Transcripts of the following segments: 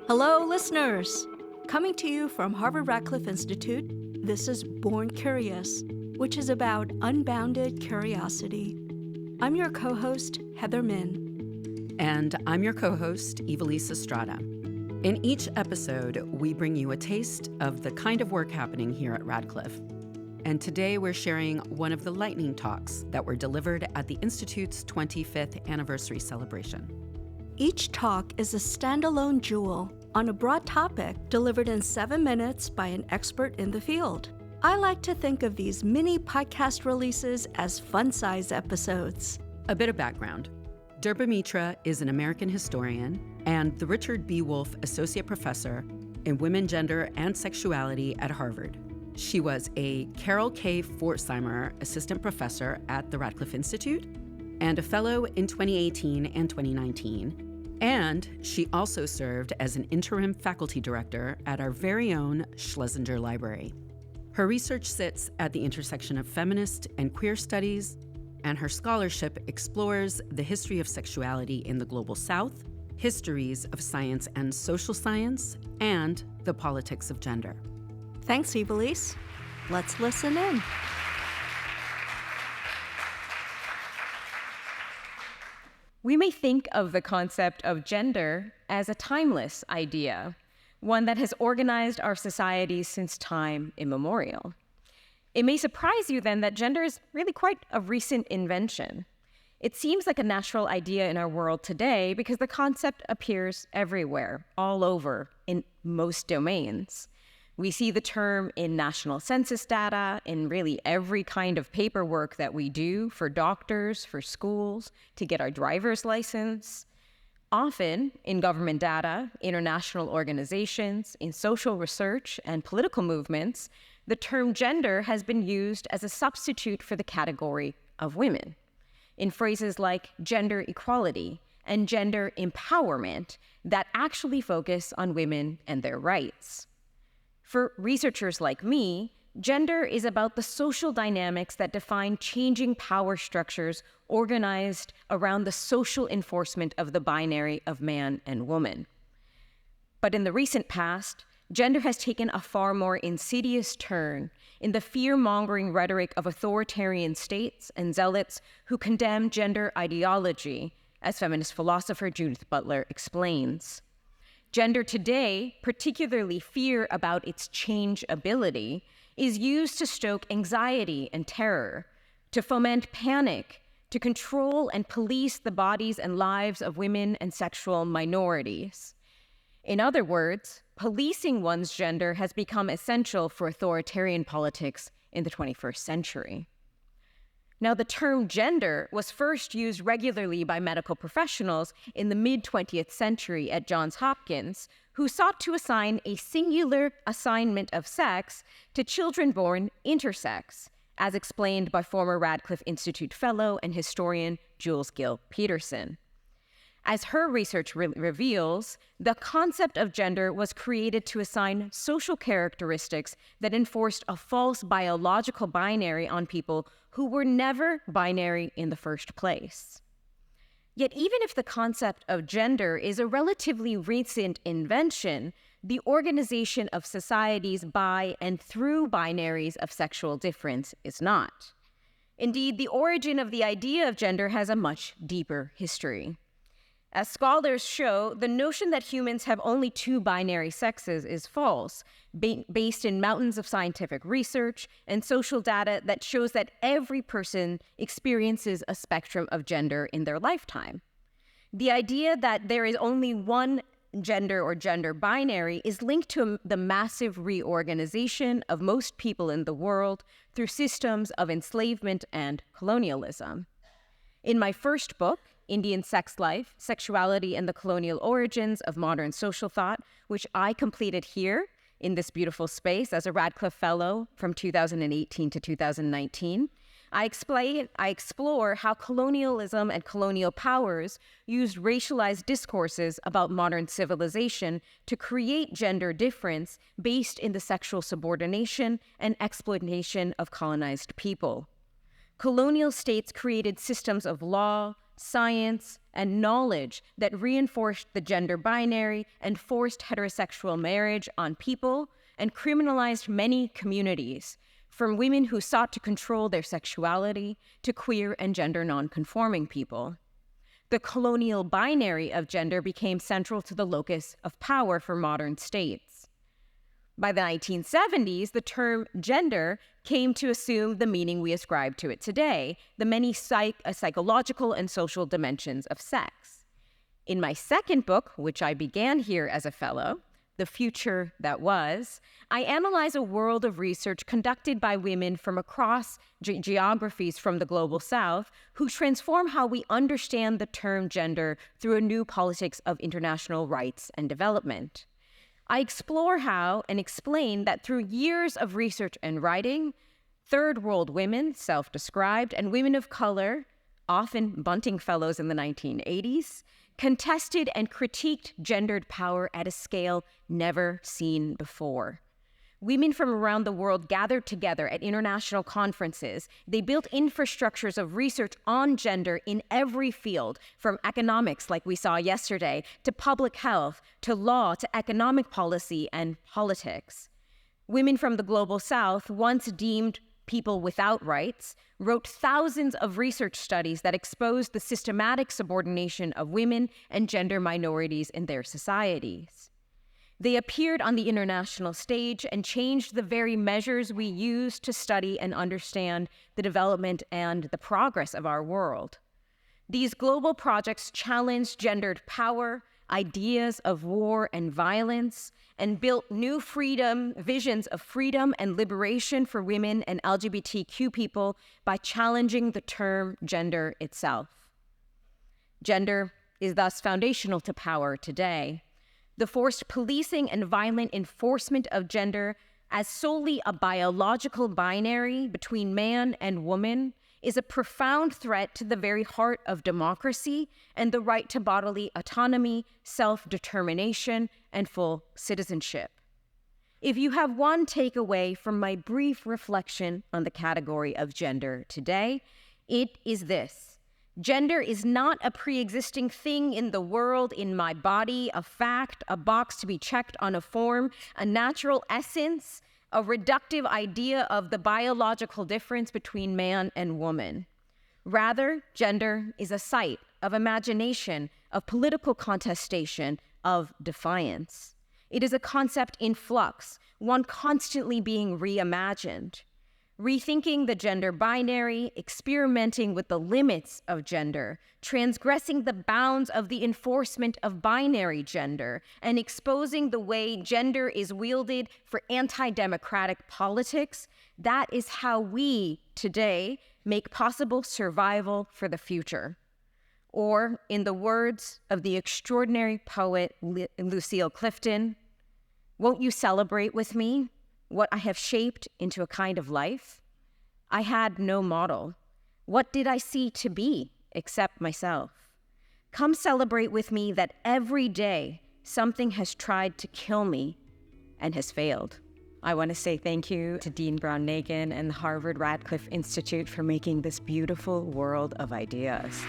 Hello, listeners! Coming to you from Harvard Radcliffe Institute, this is BornCurious, which is about unbounded curiosity. I'm your co-host, Heather Min. And I'm your co-host, Ivelisse Estrada. In each episode, we bring you a taste of the kind of work happening here at Radcliffe. And today we're sharing one of the lightning talks that were delivered at the Institute's 25th anniversary celebration. Each talk is a standalone jewel on a broad topic delivered in 7 minutes by an expert in the field. I like to think of these mini podcast releases as fun-size episodes. A bit of background. Durba Mitra is an American historian and the Richard B. Wolff Associate Professor in Women, Gender, and Sexuality at Harvard. She was a Carol K. Fortzheimer Assistant Professor at the Radcliffe Institute and a Fellow in 2018 and 2019. And she also served as an interim faculty director at our very own Schlesinger Library. Her research sits at the intersection of feminist and queer studies, and her scholarship explores the history of sexuality in the Global South, histories of science and social science, and the politics of gender. Thanks, Ivelisse. Let's listen in. We may think of the concept of gender as a timeless idea, one that has organized our societies since time immemorial. It may surprise you then that gender is really quite a recent invention. It seems like a natural idea in our world today because the concept appears everywhere, all over, in most domains. We see the term in national census data, in really every kind of paperwork that we do for doctors, for schools, to get our driver's license. Often in government data, international organizations, in social research and political movements, the term gender has been used as a substitute for the category of women. In phrases like gender equality and gender empowerment that actually focus on women and their rights. For researchers like me, gender is about the social dynamics that define changing power structures organized around the social enforcement of the binary of man and woman. But in the recent past, gender has taken a far more insidious turn in the fear-mongering rhetoric of authoritarian states and zealots who condemn gender ideology, as feminist philosopher Judith Butler explains. Gender today, particularly fear about its changeability, is used to stoke anxiety and terror, to foment panic, to control and police the bodies and lives of women and sexual minorities. In other words, policing one's gender has become essential for authoritarian politics in the 21st century. Now, the term gender was first used regularly by medical professionals in the mid-20th century at Johns Hopkins, who sought to assign a singular assignment of sex to children born intersex, as explained by former Radcliffe Institute fellow and historian Jules Gill Peterson. As her research reveals, the concept of gender was created to assign social characteristics that enforced a false biological binary on people who were never binary in the first place. Yet even if the concept of gender is a relatively recent invention, the organization of societies by and through binaries of sexual difference is not. Indeed, the origin of the idea of gender has a much deeper history. As scholars show, the notion that humans have only two binary sexes is false, based in mountains of scientific research and social data that shows that every person experiences a spectrum of gender in their lifetime. The idea that there is only one gender or gender binary is linked to the massive reorganization of most people in the world through systems of enslavement and colonialism. In my first book, Indian Sex Life, Sexuality and the Colonial Origins of Modern Social Thought, which I completed here in this beautiful space as a Radcliffe Fellow from 2018 to 2019, I explore how colonialism and colonial powers used racialized discourses about modern civilization to create gender difference based in the sexual subordination and exploitation of colonized people. Colonial states created systems of law, science, and knowledge that reinforced the gender binary and forced heterosexual marriage on people and criminalized many communities, from women who sought to control their sexuality to queer and gender nonconforming people. The colonial binary of gender became central to the locus of power for modern states. By the 1970s, the term gender came to assume the meaning we ascribe to it today, the many psychological and social dimensions of sex. In my second book, which I began here as a fellow, The Future That Was, I analyze a world of research conducted by women from across geographies from the global South who transform how we understand the term gender through a new politics of international rights and development. I explore how and explain that through years of research and writing, third world women, self-described, and women of color, often Bunting Fellows in the 1980s, contested and critiqued gendered power at a scale never seen before. Women from around the world gathered together at international conferences. They built infrastructures of research on gender in every field, from economics, like we saw yesterday, to public health, to law, to economic policy and politics. Women from the global South, once deemed people without rights, wrote thousands of research studies that exposed the systematic subordination of women and gender minorities in their societies. They appeared on the international stage and changed the very measures we use to study and understand the development and the progress of our world. These global projects challenged gendered power, ideas of war and violence, and built new visions of freedom and liberation for women and LGBTQ people by challenging the term gender itself. Gender is thus foundational to power today. The forced policing and violent enforcement of gender as solely a biological binary between man and woman is a profound threat to the very heart of democracy and the right to bodily autonomy, self-determination, and full citizenship. If you have one takeaway from my brief reflection on the category of gender today, it is this. Gender is not a pre-existing thing in the world, in my body, a fact, a box to be checked on a form, a natural essence, a reductive idea of the biological difference between man and woman. Rather, gender is a site of imagination, of political contestation, of defiance. It is a concept in flux, one constantly being reimagined. Rethinking the gender binary, experimenting with the limits of gender, transgressing the bounds of the enforcement of binary gender, and exposing the way gender is wielded for anti-democratic politics, that is how we, today, make possible survival for the future. Or, in the words of the extraordinary poet Lucille Clifton, "Won't you celebrate with me what I have shaped into a kind of life? I had no model. What did I see to be except myself? Come celebrate with me that every day something has tried to kill me and has failed." I want to say thank you to Dean Brown-Nagin and the Harvard Radcliffe Institute for making this beautiful world of ideas.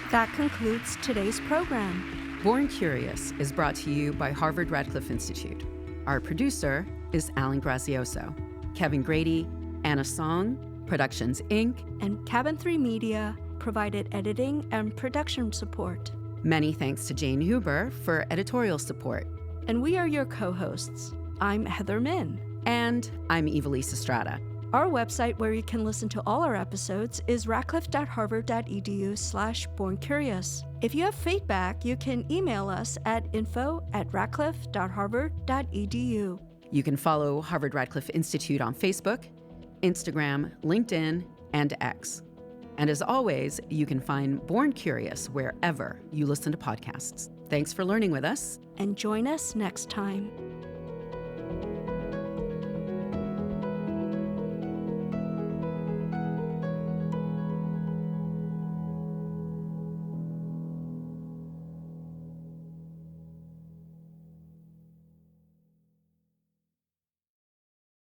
That concludes today's program. BornCurious is brought to you by Harvard Radcliffe Institute. Our producer is Alan Grazioso. Kevin Grady, Anna Soong, Productions, Inc., And Cabin 3 Media provided editing and production support. Many thanks to Jane Huber for editorial support. And we are your co-hosts. I'm Heather Min. And I'm Ivelisse Estrada. Our website where you can listen to all our episodes is radcliffe.harvard.edu/BornCurious. If you have feedback, you can email us at info@radcliffe.harvard.edu. You can follow Harvard Radcliffe Institute on Facebook, Instagram, LinkedIn, and X. And as always, you can find BornCurious wherever you listen to podcasts. Thanks for learning with us. And join us next time.